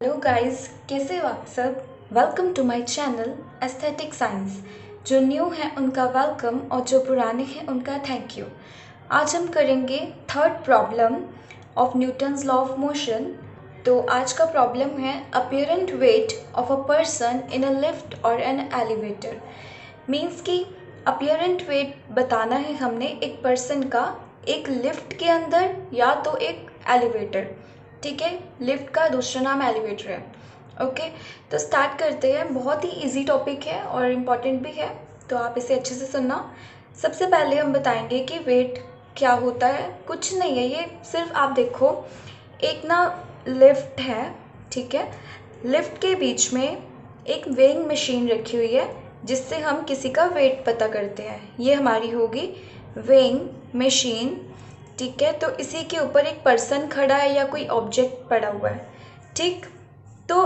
Hello guys, कैसे हो आप सब। Welcome to my channel aesthetic science. जो न्यू है उनका वेलकम और जो पुराने हैं उनका थैंक यू। आज हम करेंगे third problem of Newton's law of motion. तो आज का प्रॉब्लम है apparent weight of a person in a lift और एन एलिवेटर। मीन्स कि अपीयरेंट वेट बताना है हमने एक पर्सन का एक लिफ्ट के अंदर या तो एक एलिवेटर। ठीक है, लिफ्ट का दूसरा नाम एलिवेटर है। ओके, तो स्टार्ट करते हैं। बहुत ही इजी टॉपिक है और इम्पॉर्टेंट भी है, तो आप इसे अच्छे से सुनना। सबसे पहले हम बताएंगे कि वेट क्या होता है। कुछ नहीं है, ये सिर्फ आप देखो, एक ना लिफ्ट है। ठीक है, लिफ्ट के बीच में एक वेइंग मशीन रखी हुई है जिससे हम किसी का वेट पता करते हैं। ये हमारी होगी वेइंग मशीन। ठीक है, तो इसी के ऊपर एक पर्सन खड़ा है या कोई ऑब्जेक्ट पड़ा हुआ है। ठीक, तो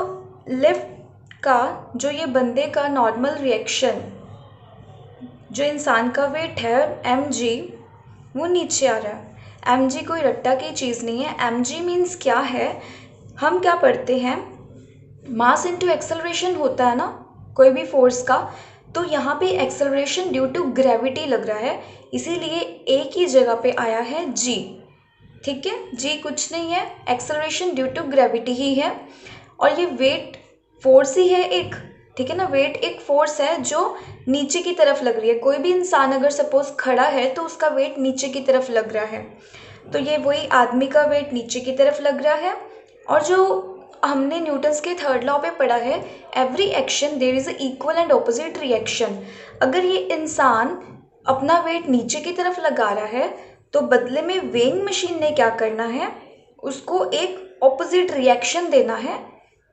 लिफ्ट का जो ये बंदे का नॉर्मल रिएक्शन, जो इंसान का वेट है mg, वो नीचे आ रहा है। mg कोई रट्टा की चीज़ नहीं है। mg मीन्स क्या है, हम क्या पढ़ते हैं, मास इनटू एक्सेलरेशन होता है ना कोई भी फोर्स का। तो यहाँ पे एक्सेलरेशन ड्यू टू ग्रेविटी लग रहा है, इसीलिए एक ही जगह पे आया है g। ठीक है, जी कुछ नहीं है, एक्सेलरेशन ड्यू टू ग्रेविटी ही है। और ये वेट फोर्स ही है एक। ठीक है ना, वेट एक फोर्स है जो नीचे की तरफ लग रही है। कोई भी इंसान अगर सपोज खड़ा है तो उसका वेट नीचे की तरफ लग रहा है, तो ये वही आदमी का वेट नीचे की तरफ लग रहा है। और जो हमने न्यूटन्स के थर्ड लॉ पे पढ़ा है, every action there is equal and opposite reaction. अगर ये इंसान अपना वेट नीचे की तरफ लगा रहा है तो बदले में वेइंग मशीन ने क्या करना है, उसको एक ऑपोजिट रिएक्शन देना है।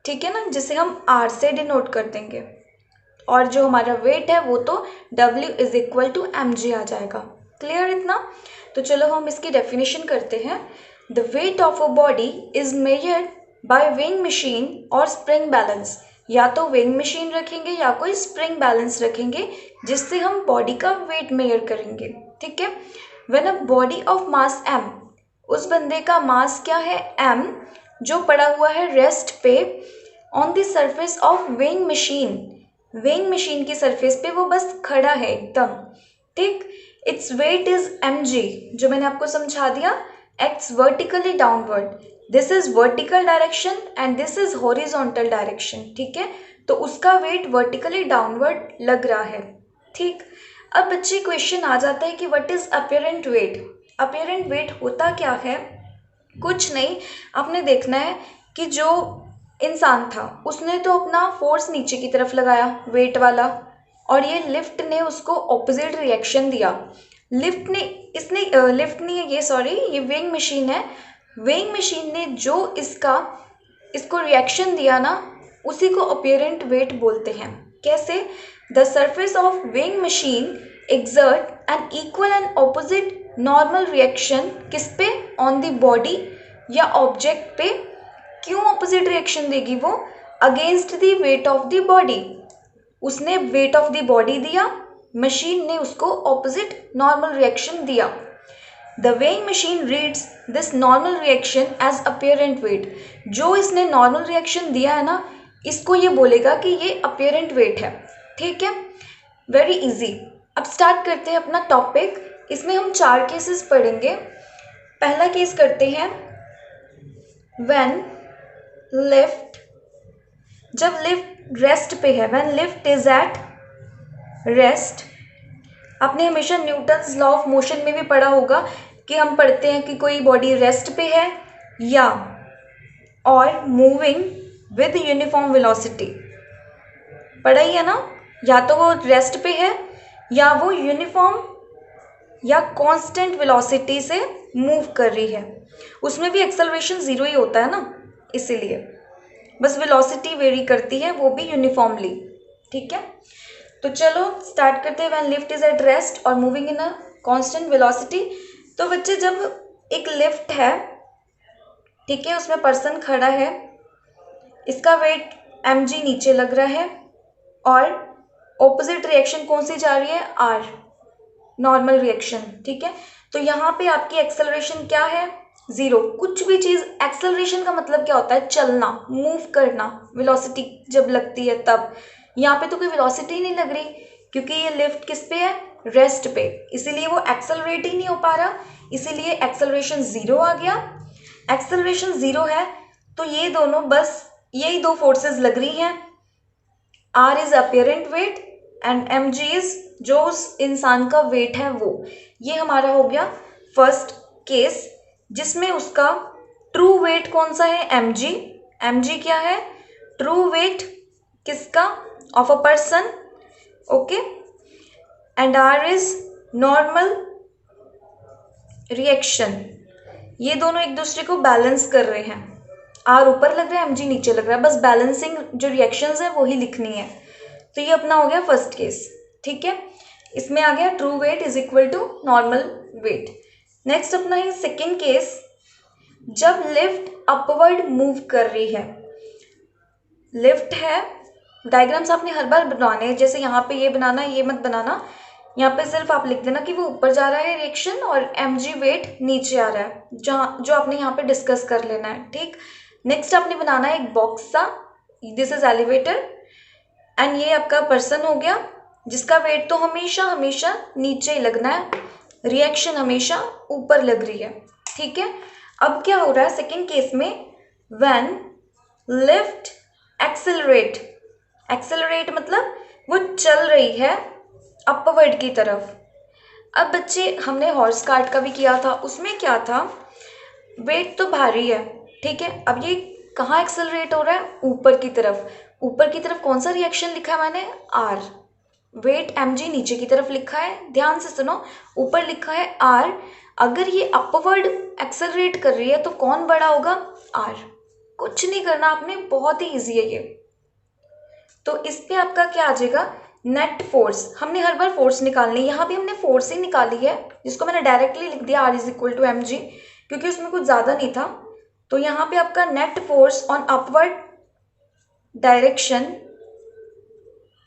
ठीक है ना, जिसे हम आर से डिनोट कर देंगे। और जो हमारा वेट है वो तो W is equal to mg आ जाएगा। क्लियर इतना। तो चलो हम इसकी डेफिनेशन करते हैं। The weight of a body is measured by weighing machine और स्प्रिंग बैलेंस। या तो वेइंग मशीन रखेंगे या कोई स्प्रिंग बैलेंस रखेंगे जिससे हम बॉडी का वेट मेजर करेंगे। ठीक है, when a body of mass m, उस बंदे का मास क्या है m, जो पड़ा हुआ है रेस्ट पे on the surface of weighing machine. Weighing machine की सरफेस पे वो बस खड़ा है एकदम। ठीक, इट्स वेट इज mg, जो मैंने आपको समझा दिया, acts vertically downward. This is vertical direction and this is horizontal direction. ठीक है, तो उसका वेट वर्टिकली डाउनवर्ड लग रहा है। ठीक, अब बच्चे क्वेश्चन आ जाता है कि व्हाट इज अपीयरेंट वेट। अपीयरेंट वेट होता क्या है, कुछ नहीं, आपने देखना है कि जो इंसान था उसने तो अपना फोर्स नीचे की तरफ लगाया वेट वाला, और ये लिफ्ट ने उसको ऑपोजिट रिएक्शन दिया। लिफ्ट ने इसने लिफ्ट नहीं है ये, सॉरी, ये वेइंग मशीन है। वेइंग मशीन ने जो इसको रिएक्शन दिया ना, उसी को अपीयरेंट वेट बोलते हैं। कैसे, the surface of weighing machine exert an equal and opposite normal reaction किस पे, ऑन द बॉडी या ऑब्जेक्ट पे। क्यों ऑपोजिट रिएक्शन देगी वो, against the weight of the body. उसने वेट ऑफ द बॉडी दिया, मशीन ने उसको ऑपोजिट नॉर्मल रिएक्शन दिया। The weighing machine reads this normal reaction as apparent weight. जो इसने नॉर्मल रिएक्शन दिया है ना, इसको ये बोलेगा कि ये अपीयरेंट वेट है। ठीक है, वेरी इजी। अब स्टार्ट करते हैं अपना टॉपिक। इसमें हम 4 केसेस पढ़ेंगे। पहला केस करते हैं, व्हेन लिफ्ट, जब लिफ्ट रेस्ट पे है, when lift is at rest. आपने हमेशा न्यूटन्स लॉ ऑफ मोशन में भी पढ़ा होगा कि हम पढ़ते हैं कि कोई बॉडी रेस्ट पे है या और मूविंग विद यूनिफॉर्म वेलोसिटी। पढ़ा ही है ना, या तो वो रेस्ट पे है या वो यूनिफॉर्म या कांस्टेंट वेलोसिटी से मूव कर रही है। उसमें भी एक्सेलरेशन जीरो ही होता है ना, इसीलिए बस वेलोसिटी वेरी करती है, वो भी यूनिफॉर्मली। ठीक है, तो चलो स्टार्ट करते हैं। When lift is at rest और moving in a constant velocity. तो बच्चे, जब एक लिफ्ट है, ठीक है, उसमें पर्सन खड़ा है, इसका वेट mg नीचे लग रहा है और ऑपोजिट रिएक्शन कौन सी जा रही है, r, नॉर्मल रिएक्शन। ठीक है, तो यहाँ पे आपकी एक्सेलरेशन क्या है, जीरो। कुछ भी चीज, एक्सेलरेशन का मतलब क्या होता है? चलना, मूव करना, वेलोसिटी जब लगती है तब। यहाँ पे तो कोई वेलोसिटी नहीं लग रही क्योंकि ये लिफ्ट किस पे है? रेस्ट पे, इसीलिए वो एक्सेलरेट ही नहीं हो पा रहा, इसीलिए एक्सेलरेशन जीरो आ गया। एक्सेलरेशन जीरो है तो ये दोनों, बस यही दो फोर्सेस लग रही हैं। R is apparent weight and M G is जो उस इंसान का वेट है वो। ये हमारा हो गया फर्स्ट केस, जिसमें उसका ट्रू वेट कौन सा है? M G. एम जी क्या है? ट्रू वेट किसका? Of a person. Okay, and R is normal reaction. ये दोनों एक दूसरे को बैलेंस कर रहे हैं। आर ऊपर लग रहा है, एम जी नीचे लग रहा है, बस बैलेंसिंग जो रिएक्शंस है वही लिखनी है। तो ये अपना हो गया फर्स्ट केस। ठीक है, इसमें आ गया true weight is equal to normal weight. Next अपना है सेकेंड केस, जब लिफ्ट अपवर्ड मूव कर रही है। लिफ्ट है, डायग्राम्स आपने हर बार बनाने हैं, जैसे यहाँ पे ये बनाना, ये मत बनाना। यहाँ पे सिर्फ आप लिख देना कि वो ऊपर जा रहा है रिएक्शन और mg वेट नीचे आ रहा है, जहाँ जो आपने यहाँ पे डिस्कस कर लेना है। ठीक, नेक्स्ट आपने बनाना है एक बॉक्स सा, दिस इज एलिवेटर एंड ये आपका पर्सन हो गया जिसका वेट तो हमेशा हमेशा नीचे ही लगना है, रिएक्शन हमेशा ऊपर लग रही है। ठीक है, अब क्या हो रहा है सेकेंड केस में? व्हेन लिफ्ट एक्सेलरेट, एक्सेलरेट मतलब वो चल रही है अपवर्ड की तरफ। अब बच्चे हमने हॉर्स कार्ट का भी किया था, उसमें क्या था? वेट तो भारी है, ठीक है, अब ये कहाँ एक्सेलरेट हो रहा है? ऊपर की तरफ। ऊपर की तरफ कौन सा रिएक्शन लिखा है मैंने? आर। वेट mg नीचे की तरफ लिखा है, ध्यान से सुनो, ऊपर लिखा है आर। अगर ये अपवर्ड एक्सेलरेट कर रही है तो कौन बड़ा होगा? आर। कुछ नहीं करना आपने, बहुत ही इजी है ये। तो इस पे आपका क्या आ जाएगा? Net force. हमने हर बार फोर्स निकालनी है, यहाँ भी हमने फोर्स ही निकाली है, जिसको मैंने डायरेक्टली लिख दिया R is equal to M G, क्योंकि उसमें कुछ ज़्यादा नहीं था। तो यहाँ पे आपका net force on upward direction,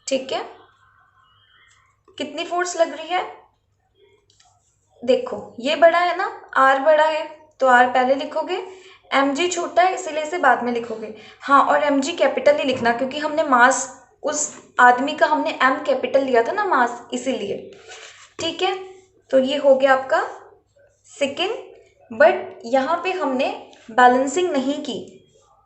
ठीक है, कितनी फोर्स लग रही है? देखो ये बड़ा है ना, आर बड़ा है तो आर पहले लिखोगे, एम जी छोटा है इसीलिए इसे बाद में लिखोगे। हाँ, और एम जी कैपिटल ही लिखना क्योंकि हमने मास, उस आदमी का हमने एम कैपिटल लिया था ना, मास, इसीलिए। ठीक है, तो ये हो गया आपका सेकेंड। बट यहाँ पे हमने बैलेंसिंग नहीं की,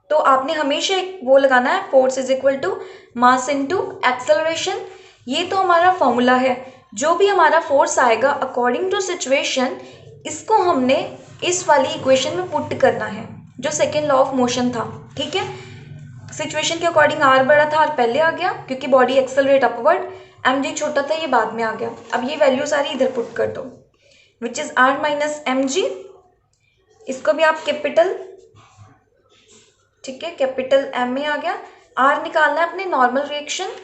तो आपने हमेशा एक वो लगाना है, force is equal to mass into acceleration. ये तो हमारा फॉर्मूला है। जो भी हमारा फोर्स आएगा अकॉर्डिंग टू सिचुएशन, इसको हमने इस वाली इक्वेशन में पुट करना है, जो सेकेंड लॉ ऑफ मोशन था। ठीक है, सिचुएशन के अकॉर्डिंग आर बड़ा था, आर पहले आ गया क्योंकि body accelerate upward, M G छोटा था, ये बाद में आ गया। अब ये वैल्यू सारी इधर पुट कर दो, which is R minus M G. इसको भी आप कैपिटल, ठीक है, कैपिटल एम में आ गया। आर निकालना है अपने नॉर्मल रिएक्शन,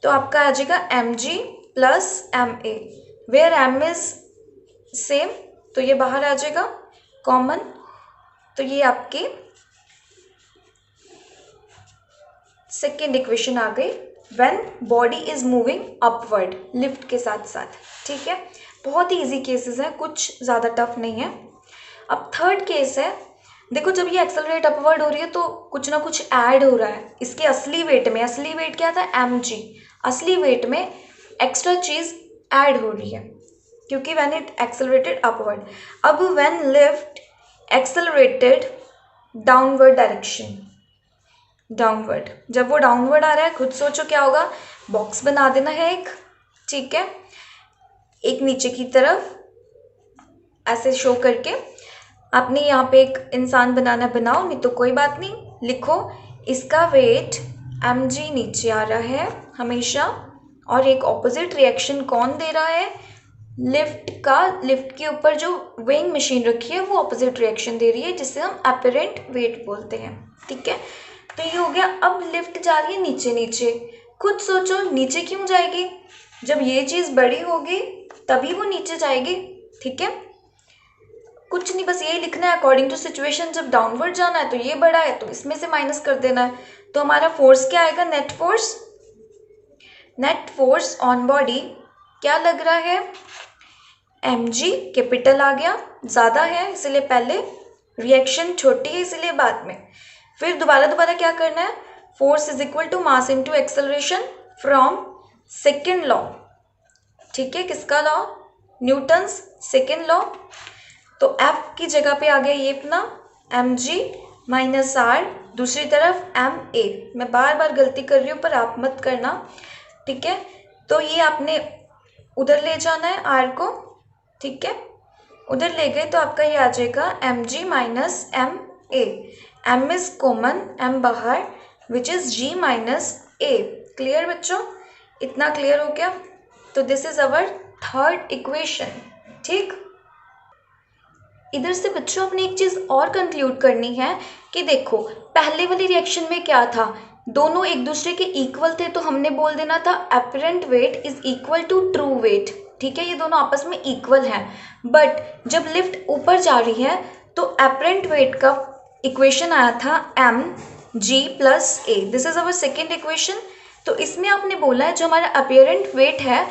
तो आपका आ जाएगा M G plus M A, where M is same, तो ये बाहर आ जाएगा कॉमन। तो ये आपकी सेकेंड इक्वेशन आ गई, when body is moving upward, lift के साथ साथ। ठीक है, बहुत ही इजी केसेस हैं, कुछ ज़्यादा टफ नहीं है। अब थर्ड केस है, देखो जब ये एक्सेलरेट अपवर्ड हो रही है तो कुछ ना कुछ ऐड हो रहा है इसके असली वेट में। असली वेट क्या था? M G. असली वेट में एक्स्ट्रा चीज़ ऐड हो रही है क्योंकि व्हेन इट एक्सेलरेटेड अपवर्ड। अब when lift accelerated downward direction, downward, जब वो डाउनवर्ड आ रहा है, खुद सोचो क्या होगा? बॉक्स बना देना है एक, ठीक है, एक नीचे की तरफ ऐसे शो करके। आपने यहाँ पे एक इंसान बनाना, बनाओ, नहीं तो कोई बात नहीं, लिखो इसका वेट एम जी नीचे आ रहा है हमेशा, और एक ऑपोजिट रिएक्शन कौन दे रहा है? लिफ्ट का, लिफ्ट के ऊपर जो वेइंग मशीन रखी है वो ऑपोजिट रिएक्शन दे रही है, जिसे हम अपरेंट वेट बोलते हैं। ठीक है, तो ये हो गया। अब लिफ्ट जा रही है नीचे नीचे, खुद सोचो नीचे क्यों जाएगी? जब ये चीज़ बड़ी होगी तभी वो नीचे जाएगी। ठीक है, कुछ नहीं, बस यही लिखना है अकॉर्डिंग टू सिचुएशन। जब डाउनवर्ड जाना है तो ये बड़ा है तो इसमें से माइनस कर देना है। तो हमारा फोर्स क्या आएगा? Net force. Net force on body क्या लग रहा है? एम जी कैपिटल आ गया, ज़्यादा है इसलिए पहले, रिएक्शन छोटी है इसीलिए बाद में। फिर दोबारा क्या करना है, force is equal to mass into acceleration from second law. ठीक है, किसका लॉ, न्यूटन्स सेकेंड लॉ। तो एफ की जगह पे आ गया ये अपना mg माइनस आर, दूसरी तरफ ma। मैं बार बार गलती कर रही हूँ पर आप मत करना, ठीक है। तो ये आपने उधर ले जाना है आर को, ठीक है, उधर ले गए तो आपका ये आ जाएगा mg minus M A. m is common, m बाहर, which is g minus A. Clear बच्चों, इतना क्लियर हो गया। तो this is our third equation. ठीक, इधर से बच्चों अपने एक चीज और कंक्लूड करनी है कि देखो पहले वाली रिएक्शन में क्या था, दोनों एक दूसरे के इक्वल थे, तो हमने बोल देना था apparent weight is equal to true weight. ठीक है, ये दोनों आपस में इक्वल हैं। बट जब लिफ्ट ऊपर जा रही है तो अपरेंट वेट का इक्वेशन आया था M G plus A. This is our second equation. तो इसमें आपने बोला है जो हमारा अपीयरेंट वेट है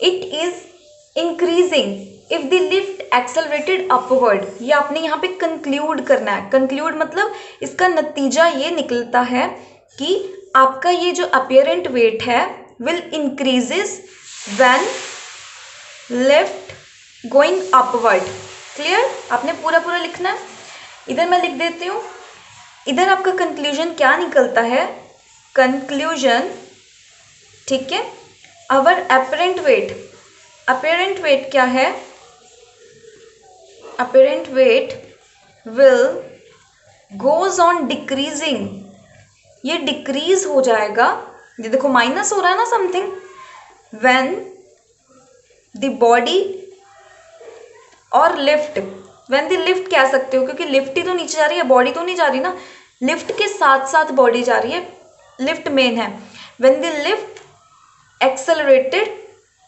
it is increasing if the lift accelerated upward. ये आपने यहाँ पे कंक्लूड करना है। कंक्लूड मतलब इसका नतीजा ये निकलता है कि आपका ये जो अपीयरेंट वेट है will increases when lift going upward. Clear, आपने पूरा लिखना है। इधर मैं लिख देती हूँ, इधर आपका कंक्लूजन क्या निकलता है, कंक्लूजन, ठीक है, अवर अपीयरेंट वेट क्या है, apparent weight will goes on decreasing. ये डिक्रीज हो जाएगा, ये देखो माइनस हो रहा है ना समथिंग, व्हेन द बॉडी और लिफ्ट, व्हेन द लिफ्ट कह सकते हो क्योंकि लिफ्ट ही तो नीचे जा रही है, बॉडी तो नहीं जा रही ना, लिफ्ट के साथ साथ बॉडी जा रही है, लिफ्ट मेन है। When the lift accelerated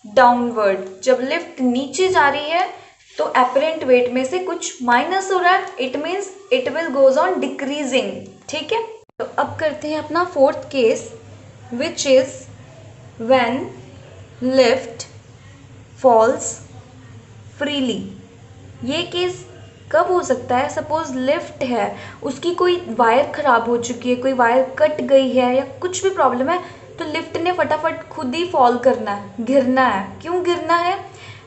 downward, जब लिफ्ट नीचे जा रही है तो अपरेंट वेट में से कुछ माइनस हो रहा है, it means it will goes on decreasing. ठीक है, तो अब करते हैं अपना fourth case which is when lift falls freely. ये केस कब हो सकता है, सपोज लिफ्ट है, उसकी कोई वायर खराब हो चुकी है, कोई वायर कट गई है या कुछ भी प्रॉब्लम है, तो लिफ्ट ने फटाफट खुद ही फॉल करना है, गिरना है। क्यों गिरना है,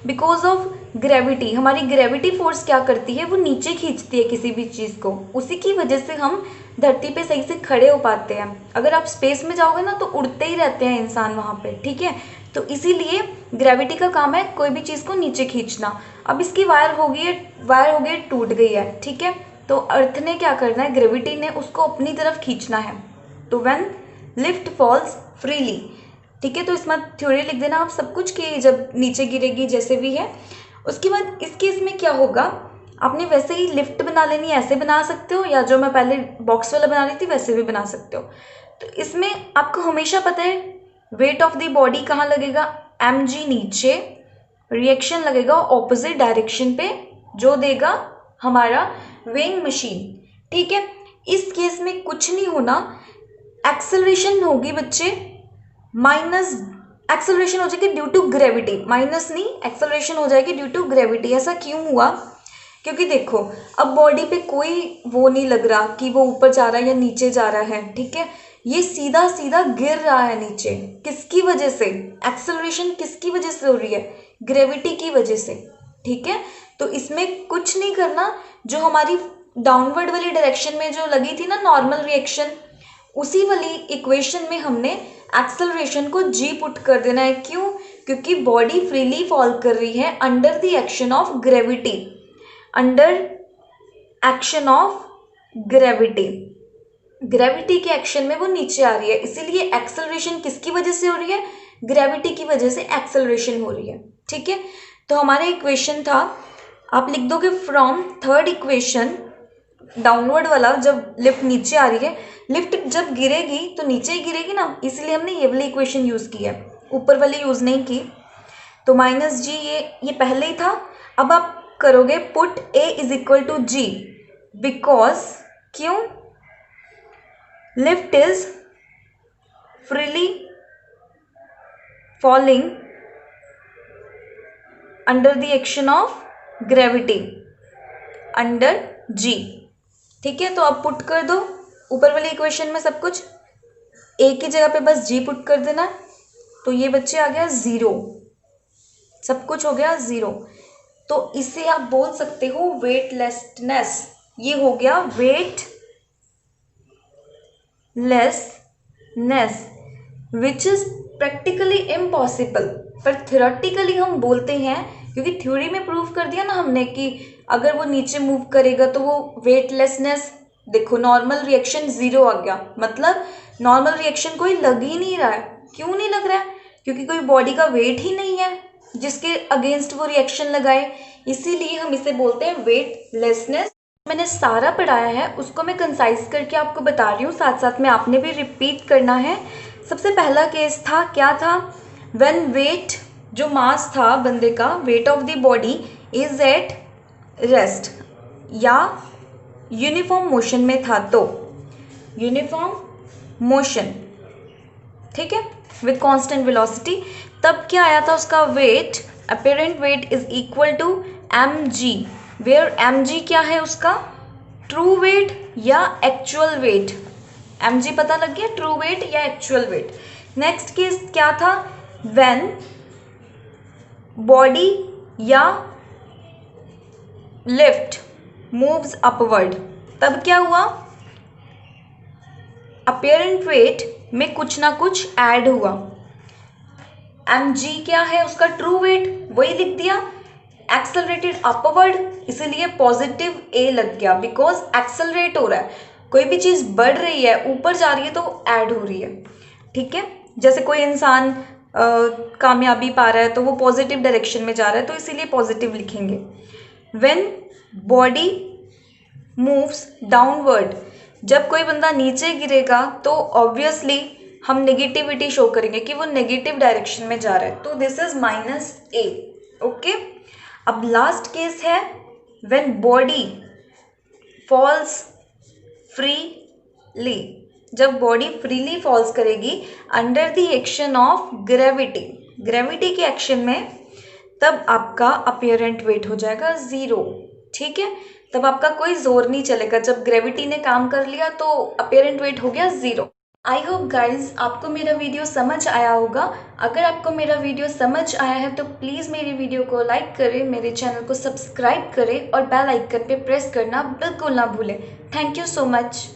बिकॉज ऑफ ग्रेविटी। हमारी ग्रेविटी फोर्स क्या करती है, वो नीचे खींचती है किसी भी चीज़ को, उसी की वजह से हम धरती पे सही से खड़े हो पाते हैं। अगर आप स्पेस में जाओगे ना तो उड़ते ही रहते हैं इंसान वहाँ पे, ठीक है। तो इसीलिए ग्रेविटी का काम है कोई भी चीज़ को नीचे खींचना। अब इसकी वायर हो गई टूट गई है, ठीक है, तो अर्थ ने क्या करना है, ग्रेविटी ने उसको अपनी तरफ खींचना है। तो व्हेन लिफ्ट फॉल्स फ्रीली, ठीक है, तो इसमें थ्योरी लिख देना आप सब कुछ कि जब नीचे गिरेगी जैसे भी है। उसके बाद इस केस में क्या होगा, आपने वैसे ही लिफ्ट बना लेनी है, ऐसे बना सकते हो, या जो मैं पहले बॉक्स वाला बना रही थी वैसे भी बना सकते हो। तो इसमें आपको हमेशा पता है वेट ऑफ द बॉडी कहाँ लगेगा, mg नीचे, रिएक्शन लगेगा ऑपोजिट डायरेक्शन पे, जो देगा हमारा वेइंग मशीन। ठीक है, इस केस में कुछ नहीं होना, एक्सेलरेशन होगी बच्चे माइनस, एक्सेलरेशन हो जाएगी ड्यू टू ग्रेविटी, माइनस नहीं, एक्सेलरेशन हो जाएगी ड्यू टू ग्रेविटी। ऐसा क्यों हुआ, क्योंकि देखो अब बॉडी पे कोई वो नहीं लग रहा कि वो ऊपर जा रहा है या नीचे जा रहा है, ठीक है, ये सीधा सीधा गिर रहा है नीचे। किसकी वजह से, एक्सेलरेशन किसकी वजह से हो रही है, ग्रेविटी की वजह से। ठीक है, तो इसमें कुछ नहीं करना, जो हमारी डाउनवर्ड वाली डायरेक्शन में जो लगी थी ना नॉर्मल रिएक्शन, उसी वाली इक्वेशन में हमने एक्सेलरेशन को जी पुट कर देना है। क्यों, क्योंकि बॉडी फ्रीली फॉल कर रही है under the action of gravity, under action of gravity, gravity के एक्शन में वो नीचे आ रही है, इसीलिए एक्सेलरेशन किसकी वजह से हो रही है, ग्रेविटी की वजह से एक्सेलरेशन हो रही है। ठीक है, तो हमारा इक्वेशन था, आप लिख दोगे फ्रॉम थर्ड इक्वेशन, डाउनवर्ड वाला, जब लिफ्ट नीचे आ रही है, लिफ्ट जब गिरेगी तो नीचे ही गिरेगी ना, इसलिए हमने ये वाली इक्वेशन यूज़ की है, ऊपर वाली यूज़ नहीं की। तो माइनस जी ये पहले ही था। अब आप करोगे put A is equal to G, because क्यों, lift is freely falling under the action of gravity, under G. ठीक है, तो अब पुट कर दो ऊपर वाली इक्वेशन में सब कुछ, ए की जगह पे बस जी पुट कर देना, तो ये बच्चे आ गया 0, सब कुछ हो गया 0। तो इसे आप बोल सकते हो वेटलेसनेस, ये हो गया weightlessness, which is practically impossible, पर थियोरेटिकली हम बोलते हैं, क्योंकि थ्योरी में प्रूव कर दिया ना हमने कि अगर वो नीचे मूव करेगा तो वो वेटलेसनेस, देखो नॉर्मल रिएक्शन 0 आ गया, मतलब नॉर्मल रिएक्शन कोई लग ही नहीं रहा है। क्यों नहीं लग रहा है? क्योंकि कोई बॉडी का वेट ही नहीं है जिसके अगेंस्ट वो रिएक्शन लगाए, इसीलिए हम इसे बोलते हैं वेटलेसनेस। मैंने सारा पढ़ाया है उसको मैं कंसाइज करके आपको बता रही हूँ, साथ साथ में आपने भी रिपीट करना है। सबसे पहला केस था, क्या था? व्हेन वेट, जो मास था बंदे का, wait of the body is at rest या यूनिफॉर्म मोशन में था, तो यूनिफॉर्म मोशन, ठीक है, विथ कांस्टेंट वेलोसिटी, तब क्या आया था उसका weight, apparent weight is equal to mg, where mg क्या है उसका, ट्रू वेट या एक्चुअल वेट। mg पता लग गया, ट्रू वेट या एक्चुअल वेट। नेक्स्ट केस क्या था? व्हेन बॉडी या लिफ्ट मूव्स अपवर्ड, तब क्या हुआ, अपेरेंट वेट में कुछ ना कुछ ऐड हुआ। mg क्या है उसका, ट्रू वेट, वही लिख दिया, एक्सेलरेटेड अपवर्ड, इसीलिए पॉजिटिव ए लग गया, बिकॉज एक्सेलरेट हो रहा है, कोई भी चीज़ बढ़ रही है, ऊपर जा रही है तो ऐड हो रही है, ठीक है। जैसे कोई इंसान कामयाबी पा रहा है तो वो पॉजिटिव डायरेक्शन में जा रहा है, तो इसीलिए पॉजिटिव लिखेंगे। व्हेन बॉडी मूव्स डाउनवर्ड, जब कोई बंदा नीचे गिरेगा तो ऑब्वियसली हम नेगेटिविटी शो करेंगे कि वो नेगेटिव डायरेक्शन में जा रहा है, तो दिस इज -a, ओके। अब लास्ट केस है व्हेन बॉडी फॉल्स फ्रीली, जब बॉडी फ्रीली फॉल्स करेगी under the action of gravity, gravity के एक्शन में, तब आपका अपीयरेंट वेट हो जाएगा 0, ठीक है। तब आपका कोई जोर नहीं चलेगा, जब ग्रेविटी ने काम कर लिया तो अपीयरेंट वेट हो गया 0। आई होप गाइज आपको मेरा वीडियो समझ आया होगा। अगर आपको मेरा वीडियो समझ आया है तो प्लीज़ मेरी वीडियो को लाइक करें, मेरे चैनल को सब्सक्राइब करें और बेल आइकन पे प्रेस करना बिल्कुल ना भूलें। Thank you so much.